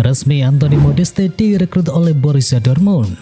Resmi Anthony Modeste direkrut oleh Borussia Dortmund.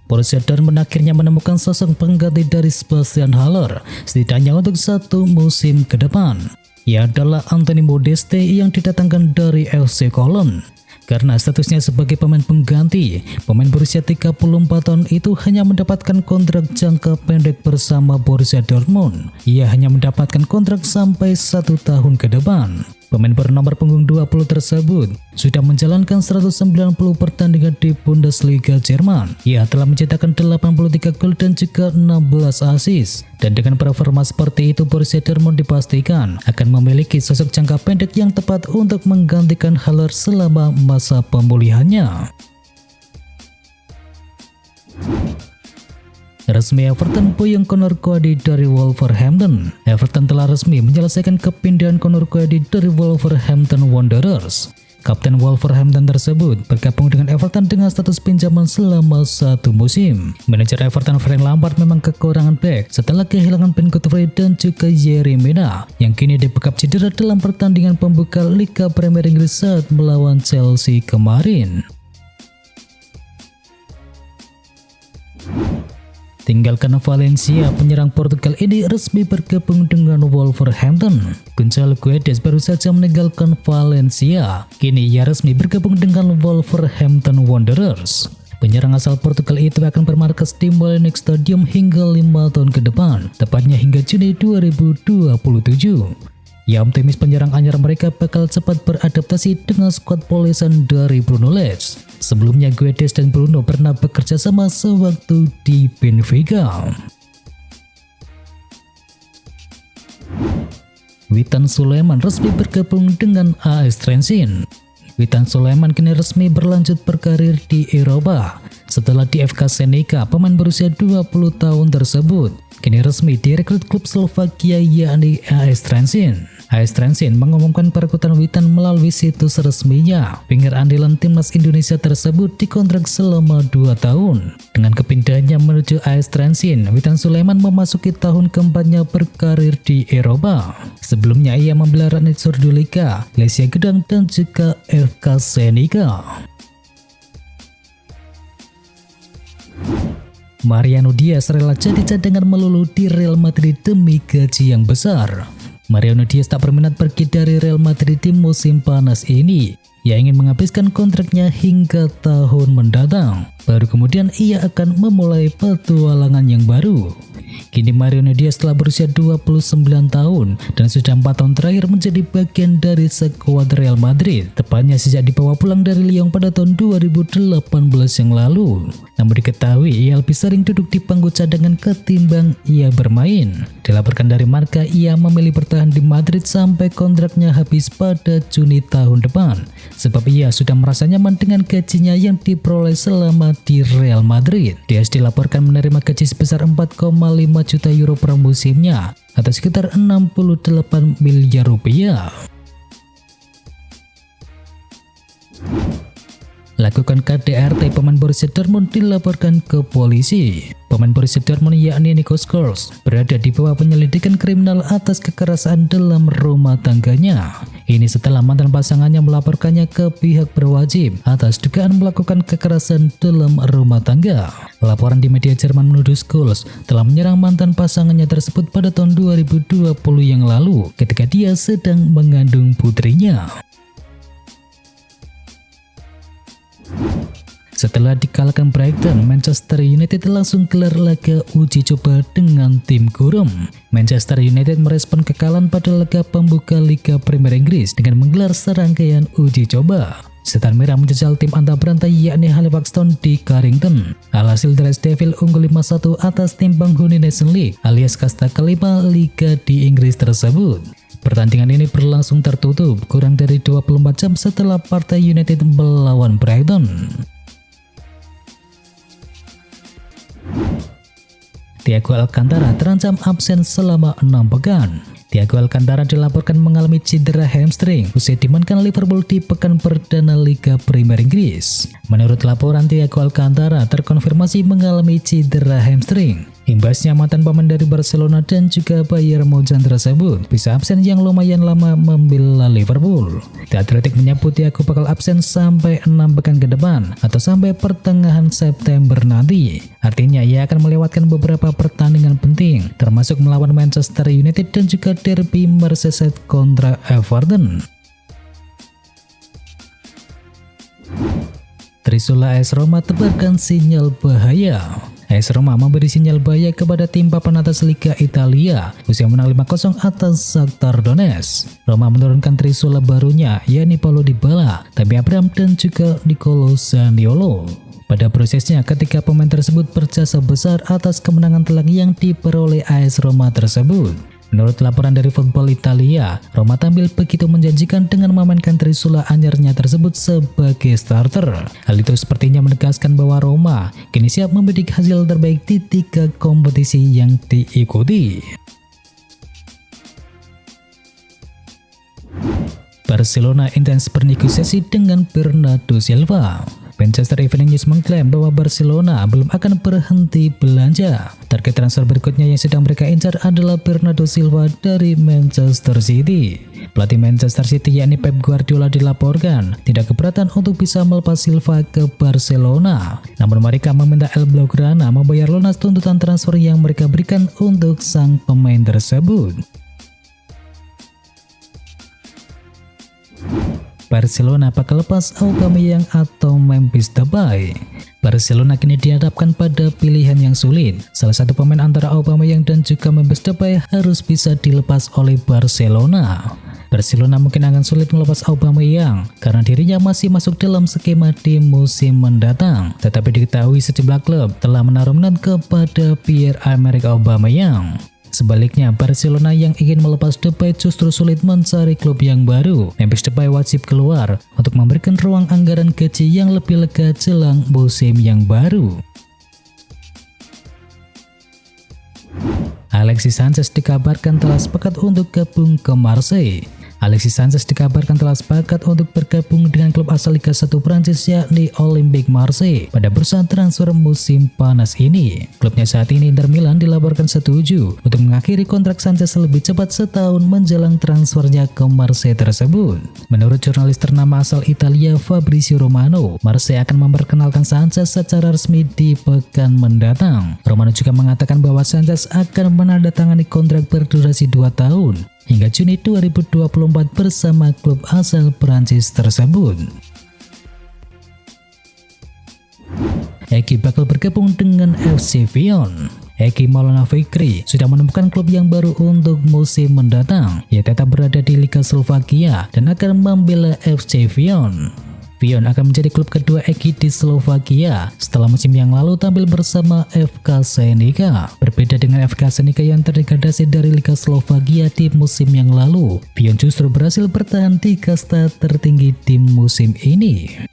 Borussia Dortmund akhirnya menemukan sosok pengganti dari Sebastian Haller setidaknya untuk 1 musim ke depan. Ia adalah Anthony Modeste yang didatangkan dari FC Cologne. Karena statusnya sebagai pemain pengganti, pemain berusia 34 tahun itu hanya mendapatkan kontrak jangka pendek bersama Borussia Dortmund. Ia hanya mendapatkan kontrak sampai 1 tahun ke depan. Pemain bernomor punggung 20 tersebut sudah menjalankan 190 pertandingan di Bundesliga Jerman. Ia telah mencetakkan 83 gol dan juga 16 assist. Dan dengan performa seperti itu, Borussia Dortmund dipastikan akan memiliki sosok jangka pendek yang tepat untuk menggantikan Haller selama masa pemulihannya. Resmi Everton boyong Conor Coady dari Wolverhampton. Everton telah resmi menyelesaikan kepindahan Conor Coady dari Wolverhampton Wanderers. Kapten Wolverhampton tersebut bergabung dengan Everton dengan status pinjaman selama 1 musim. Manajer Everton Frank Lampard memang kekurangan back setelah kehilangan Ben Godfrey dan juga Yerry Mina yang kini dibekap cedera dalam pertandingan pembuka Liga Premier Inggris saat melawan Chelsea kemarin. Tinggalkan Valencia, penyerang Portugal ini resmi bergabung dengan Wolverhampton. Gonzalo Guedes baru saja meninggalkan Valencia. Kini ia resmi bergabung dengan Wolverhampton Wanderers. Penyerang asal Portugal itu akan bermarkas di Molineux Stadium hingga 5 tahun ke depan, tepatnya hingga Juni 2027. Ia optimis penyerang anyar mereka bakal cepat beradaptasi dengan skuad polesan dari Bruno Lage. Sebelumnya Guedes dan Bruno pernah bekerja sama sewaktu di Benfica. Witan Sulaiman resmi bergabung dengan AS Trenčín. Witan Sulaiman kini resmi berlanjut berkarir di Eropa. Setelah di FK Senica, pemain berusia 20 tahun tersebut kini resmi direkrut klub Slovakia yakni AS Trenčín. AS Trenčín mengumumkan perekrutan Witan melalui situs resminya. Winger andalan timnas Indonesia tersebut dikontrak selama 2 tahun. Dengan kepindahannya menuju AS Trenčín, Witan Sulaiman memasuki tahun keempatnya berkarir di Eropa. Sebelumnya ia membela Ranit Surdulika, Lesia Gedang dan juga FK Senica. Mariano Diaz rela jadi cadangan melulu di Real Madrid demi gaji yang besar. Mariano Diaz tak berminat pergi dari Real Madrid di musim panas ini. Ia ingin menghabiskan kontraknya hingga tahun mendatang. Baru kemudian ia akan memulai petualangan yang baru. Kini Mariano Diaz telah berusia 29 tahun dan sudah 4 tahun terakhir menjadi bagian dari skuad Real Madrid, tepatnya sejak dibawa pulang dari Lyon pada tahun 2018 yang lalu. Namun diketahui ia lebih sering duduk di pangku cadangan ketimbang ia bermain. Dilaporkan dari Marca, ia memilih bertahan di Madrid sampai kontraknya habis pada Juni tahun depan, sebab ia sudah merasa nyaman dengan gajinya yang diperoleh selama di Real Madrid. Diaz dilaporkan menerima gaji sebesar 4,5 juta euro per musimnya atau sekitar 68 miliar rupiah. Lakukan KDRT pemain Borussia Dortmund dilaporkan ke polisi. Pemain Borussia Dortmund yakni Nico Schulz berada di bawah penyelidikan kriminal atas kekerasan dalam rumah tangganya. Ini setelah mantan pasangannya melaporkannya ke pihak berwajib atas dugaan melakukan kekerasan dalam rumah tangga. Laporan di media Jerman menuduh Schulz telah menyerang mantan pasangannya tersebut pada tahun 2020 yang lalu ketika dia sedang mengandung putrinya. Setelah dikalahkan Brighton, Manchester United langsung gelar laga uji coba dengan tim Gurem. Manchester United merespon kekalahan pada laga pembuka Liga Premier Inggris dengan menggelar serangkaian uji coba. Setan Merah menjajal tim anta berantai yakni Halifax Town di Carrington. Alhasil The Red Devils unggul 5-1 atas tim penghuni Nations League alias kasta kelima Liga di Inggris tersebut. Pertandingan ini berlangsung tertutup kurang dari 24 jam setelah partai United melawan Brighton. Thiago Alcantara terancam absen selama 6 pekan. Thiago Alcantara dilaporkan mengalami cedera hamstring usai dimainkan Liverpool di pekan perdana Liga Premier Inggris. Menurut laporan, Thiago Alcantara terkonfirmasi mengalami cedera hamstring. Imbasnya mantan pemain dari Barcelona dan juga Bayern Munchen tersebut bisa absen yang lumayan lama membela Liverpool. The Athletic menyebut Thiago bakal absen sampai 6 pekan ke depan atau sampai pertengahan September nanti. Artinya ia akan melewatkan beberapa pertandingan penting termasuk melawan Manchester United dan juga derby Merseyside kontra Everton. Trisula AS Roma tebarkan sinyal bahaya. AS Roma memberi sinyal bahaya kepada tim papan atas Liga Italia usai menang 5-0 atas Shakhtar Donetsk. Roma menurunkan Trisula barunya yakni Paulo Dybala, Tammy Abraham dan juga Nicolo Zaniolo. Pada prosesnya ketika pemain tersebut berjasa besar atas kemenangan telak yang diperoleh AS Roma tersebut. Menurut laporan dari Football Italia, Roma tampil begitu menjanjikan dengan memainkan Trisula anyarnya tersebut sebagai starter. Hal itu sepertinya menegaskan bahwa Roma kini siap membidik hasil terbaik di 3 kompetisi yang diikuti. Barcelona intens bernegosiasi dengan Bernardo Silva. Manchester Evening News mengklaim bahwa Barcelona belum akan berhenti belanja. Target transfer berikutnya yang sedang mereka incar adalah Bernardo Silva dari Manchester City. Pelatih Manchester City yakni Pep Guardiola dilaporkan tidak keberatan untuk bisa melepas Silva ke Barcelona. Namun mereka meminta El Blaugrana membayar lunas tuntutan transfer yang mereka berikan untuk sang pemain tersebut. Barcelona bakal lepas Aubameyang atau Memphis Depay. Barcelona kini dihadapkan pada pilihan yang sulit. Salah satu pemain antara Aubameyang dan juga Memphis Depay harus bisa dilepas oleh Barcelona. Barcelona mungkin akan sulit melepas Aubameyang karena dirinya masih masuk dalam skema di musim mendatang. Tetapi diketahui sejumlah klub telah menaruh minat kepada Pierre-Emerick Aubameyang. Sebaliknya, Barcelona yang ingin melepas Depay justru sulit mencari klub yang baru. Memphis Depay wajib keluar untuk memberikan ruang anggaran gaji yang lebih lega jelang musim yang baru. Alexis Sanchez dikabarkan telah sepakat untuk gabung ke Marseille. Alexis Sanchez dikabarkan telah sepakat untuk bergabung dengan klub asal Liga 1 Prancis yakni Olympique Marseille pada bursa transfer musim panas ini. Klubnya saat ini Inter Milan dilaporkan setuju untuk mengakhiri kontrak Sanchez lebih cepat setahun menjelang transfernya ke Marseille tersebut. Menurut jurnalis ternama asal Italia Fabrizio Romano, Marseille akan memperkenalkan Sanchez secara resmi di pekan mendatang. Romano juga mengatakan bahwa Sanchez akan menandatangani kontrak berdurasi 2 tahun hingga Juni 2024 bersama klub asal Prancis tersebut. Eki bakal bergabung dengan FC Lyon. Eki Maulana Fikri sudah menemukan klub yang baru untuk musim mendatang. Ia tetap berada di Liga Slovakia dan akan membela FC Lyon. Lyon akan menjadi klub kedua Eki di Slovakia setelah musim yang lalu tampil bersama FK Senica. Berbeda dengan FK Senica yang terdegradasi dari Liga Slovakia di musim yang lalu, Lyon justru berhasil bertahan di kasta tertinggi di musim ini.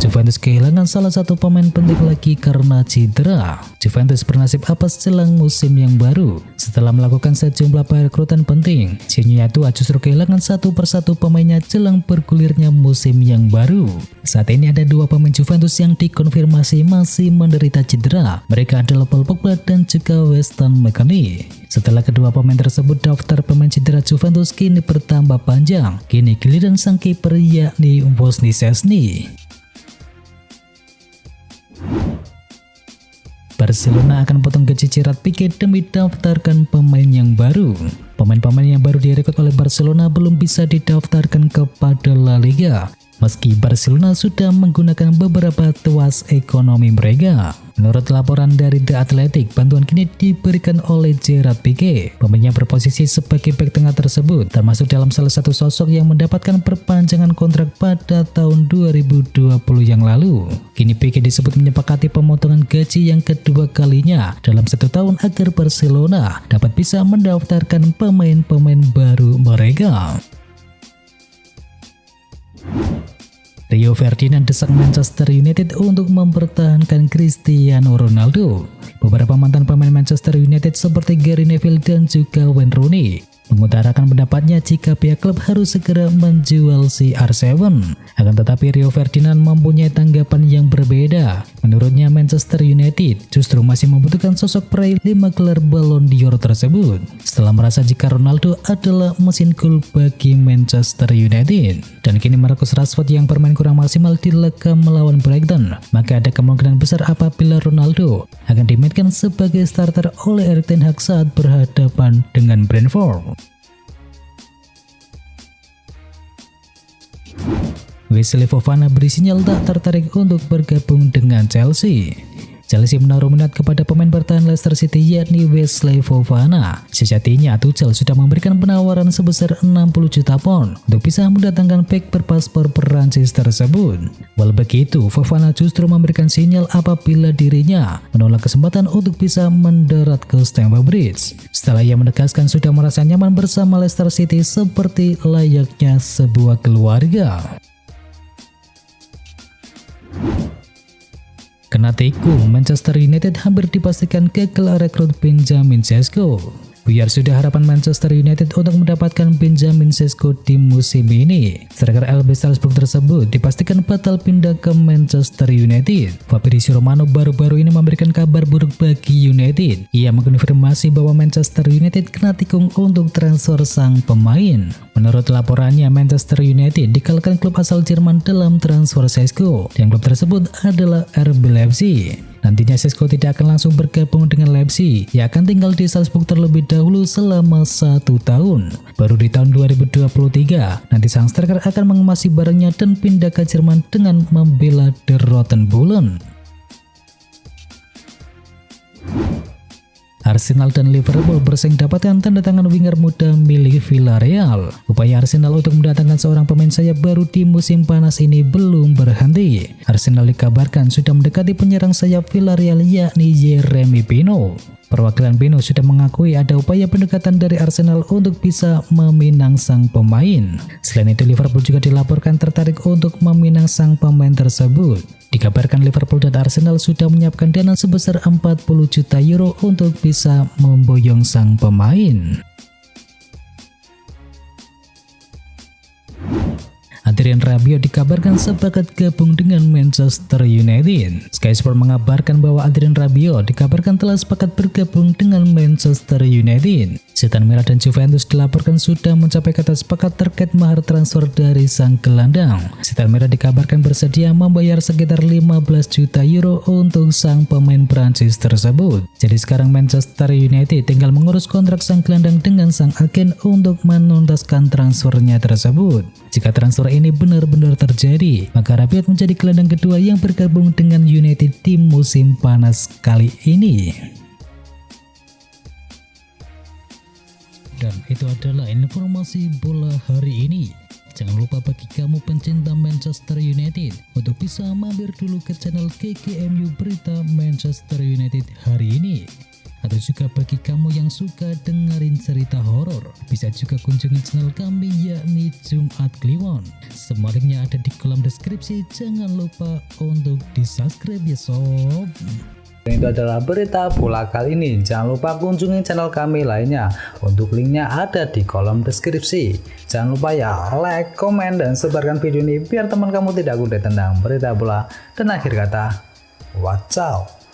Juventus kehilangan salah satu pemain penting lagi karena cedera. Juventus bernasib apes jelang musim yang baru. Setelah melakukan sejumlah perekrutan penting, Giovinco justru kehilangan satu persatu pemainnya jelang bergulirnya musim yang baru. Saat ini ada 2 pemain Juventus yang dikonfirmasi masih menderita cedera. Mereka adalah Paul Pogba dan juga Weston McKennie. Setelah kedua pemain tersebut, daftar pemain cedera Juventus kini bertambah panjang. Kini giliran sang kiper yakni Wojciech Szczesny. Barcelona akan potong gaji Gerard Pique demi daftarkan pemain yang baru. Pemain-pemain yang baru direkrut oleh Barcelona belum bisa didaftarkan kepada La Liga, meski Barcelona sudah menggunakan beberapa tuas ekonomi mereka. Menurut laporan dari The Athletic, bantuan kini diberikan oleh Gerard Pique. Pemain yang berposisi sebagai bek tengah tersebut termasuk dalam salah satu sosok yang mendapatkan perpanjangan kontrak pada tahun 2020 yang lalu. Kini Pique disebut menyepakati pemotongan gaji yang kedua kalinya dalam 1 tahun agar Barcelona dapat bisa mendaftarkan pemain-pemain baru mereka. Rio Ferdinand desak Manchester United untuk mempertahankan Cristiano Ronaldo. Beberapa mantan pemain Manchester United seperti Gary Neville dan juga Wayne Rooney mengutarakan pendapatnya jika pihak klub harus segera menjual CR7. Akan tetapi Rio Ferdinand mempunyai tanggapan yang berbeda. Menurutnya Manchester United justru masih membutuhkan sosok peraih 5 gelar Ballon d'Or tersebut, setelah merasa jika Ronaldo adalah mesin gol bagi Manchester United. Dan kini Marcus Rashford yang bermain kurang maksimal di laga melawan Brighton, maka ada kemungkinan besar apabila Ronaldo akan dimainkan sebagai starter oleh Erik ten Hag saat berhadapan dengan Brentford. Wesley Fofana beri sinyal tak tertarik untuk bergabung dengan Chelsea. Chelsea menaruh minat kepada pemain bertahan Leicester City yakni Wesley Fofana. Sejatinya Tuchel sudah memberikan penawaran sebesar 60 juta pound untuk bisa mendatangkan bek berpaspor Perancis tersebut. Walau begitu, Fofana justru memberikan sinyal apabila dirinya menolak kesempatan untuk bisa mendarat ke Stamford Bridge. Setelah ia menegaskan sudah merasa nyaman bersama Leicester City seperti layaknya sebuah keluarga. Kena tikung, Manchester United hampir dipastikan gagal rekrut Benjamin Sesko. Buyar sudah harapan Manchester United untuk mendapatkan Benjamin Sesko di musim ini. Striker RB Salzburg tersebut dipastikan batal pindah ke Manchester United. Fabrizio Romano baru-baru ini memberikan kabar buruk bagi United. Ia mengkonfirmasi bahwa Manchester United kena tikung untuk transfer sang pemain. Menurut laporannya, Manchester United dikalahkan klub asal Jerman dalam transfer Sesko, dan klub tersebut adalah RB Leipzig. Nantinya Sesko tidak akan langsung bergabung dengan Leipzig, ia akan tinggal di Salzburg terlebih dahulu selama 1 tahun. Baru di tahun 2023, nanti sang striker akan mengemasi barangnya dan pindah ke Jerman dengan membela The Roten Bullen. Arsenal dan Liverpool bersaing dapatkan tanda tangan winger muda milik Villarreal. Upaya Arsenal untuk mendatangkan seorang pemain sayap baru di musim panas ini belum berhenti. Arsenal dikabarkan sudah mendekati penyerang sayap Villarreal yakni Jeremy Pino. Perwakilan Pino sudah mengakui ada upaya pendekatan dari Arsenal untuk bisa meminang sang pemain. Selain itu, Liverpool juga dilaporkan tertarik untuk meminang sang pemain tersebut. Dikabarkan Liverpool dan Arsenal sudah menyiapkan dana sebesar 40 juta euro untuk bisa memboyong sang pemain. Adrien Rabiot dikabarkan sepakat gabung dengan Manchester United. Sky Sport mengabarkan bahwa Adrien Rabiot dikabarkan telah sepakat bergabung dengan Manchester United. Setan Merah dan Juventus dilaporkan sudah mencapai kata sepakat terkait mahar transfer dari sang gelandang. Setan Merah dikabarkan bersedia membayar sekitar 15 juta euro untuk sang pemain Prancis tersebut. Jadi sekarang Manchester United tinggal mengurus kontrak sang gelandang dengan sang agen untuk menuntaskan transfernya tersebut. Jika transfer ini benar-benar terjadi, maka Rabiot menjadi gelandang kedua yang bergabung dengan United di musim panas kali ini. Dan itu adalah informasi bola hari ini. Jangan lupa bagi kamu pencinta Manchester United untuk bisa mampir dulu ke channel GGMU Berita Manchester United hari ini. Atau juga bagi kamu yang suka dengerin cerita horor, bisa juga kunjungi channel kami yakni Jumat Kliwon. Semua linknya ada di kolom deskripsi. Jangan lupa untuk di subscribe ya sob. Itu adalah berita bola kali ini. Jangan lupa kunjungi channel kami lainnya. Untuk linknya ada di kolom deskripsi. Jangan lupa ya like, komen, dan sebarkan video ini biar teman kamu tidak gundai tentang berita bola. Dan akhir kata, watch out.